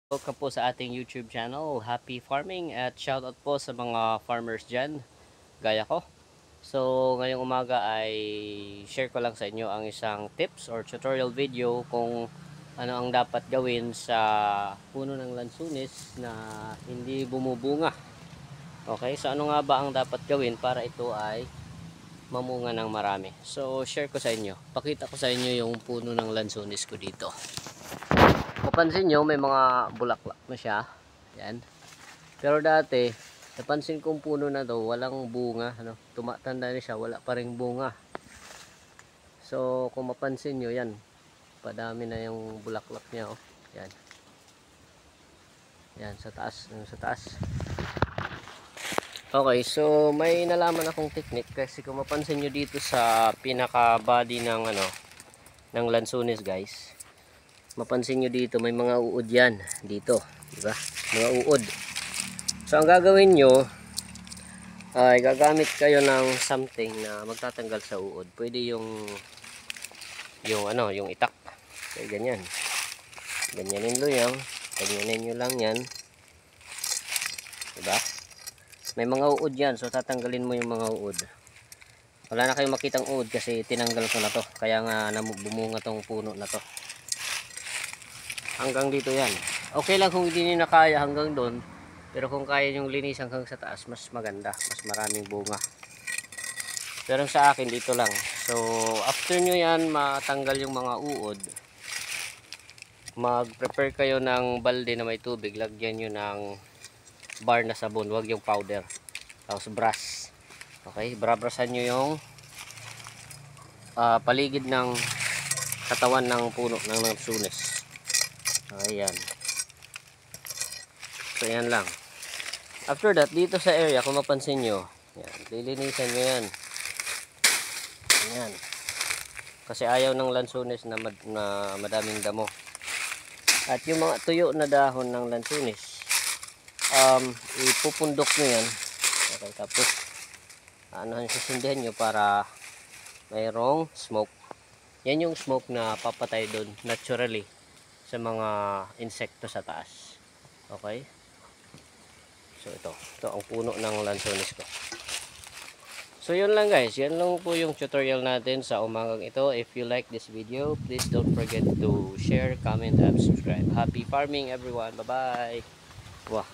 Welcome po sa ating YouTube channel, Happy Farming, at shoutout po sa mga farmers dyan, gaya ko. So, ngayong umaga ay share ko lang sa inyo ang isang tips or tutorial video kung ano ang dapat gawin sa puno ng lansunis na hindi bumubunga. Okay, so ano nga ba ang dapat gawin para ito ay mamunga ng marami? So, share ko sa inyo. Pakita ko sa inyo yung puno ng lansunis ko dito. Mapansin nyo, may mga bulaklak na siya. Yan. Pero dati, napansin kong puno na to, walang bunga. Ano? Tumatanda na siya, wala pa ring bunga. So, kung mapansin nyo, yan. Padami na yung bulaklak niya. Oh. Yan. Yan, sa taas. Sa taas. Okay, so may nalaman akong technique. Kasi kung mapansin nyo dito sa pinaka-body ng, ng lansunis, guys. Mapansin nyo dito may mga uod yan dito, di ba? Mga uod. So ang gagawin nyo ay gagamit kayo ng something na magtatanggal sa uod. Pwede yung itak. Okay, ganyan. Ganyanin nyo yan. Ganyanin nyo lang yan. Di ba? May mga uod yan, so tatanggalin mo yung mga uod. Wala na kayong makitang uod kasi tinanggal ko na to. Kaya nga bumunga tong puno na to. Hanggang dito yan. Okay lang kung hindi nyo nakaya hanggang doon. Pero kung kaya nyo linis hanggang sa taas, mas maganda. Mas maraming bunga. Pero sa akin dito lang. So after nyo yan matanggal yung mga uod, mag-prepare kayo ng balde na may tubig. Lagyan nyo ng bar na sabon. Huwag yung powder. Tapos brush. Okay, brabrasan nyo yung paligid ng katawan ng puno ng lansunis. Ayan. So yan lang. After that, dito sa area, kung mapansin nyo, yan, lilinisan nyo yan. Ayan. Kasi ayaw ng lansunis na madaming damo. At yung mga tuyo na dahon ng lansunis, ipupundok nyo yan. Okay, tapos susundihan nyo para mayroong smoke. Yan yung smoke na papatay doon naturally sa mga insekto sa taas. Okay? So ito ang puno ng lansunis ko. So yun lang guys, yan lang po yung tutorial natin sa umagang ito. If you like this video, please don't forget to share, comment, and subscribe. Happy farming everyone. Bye bye. Wow.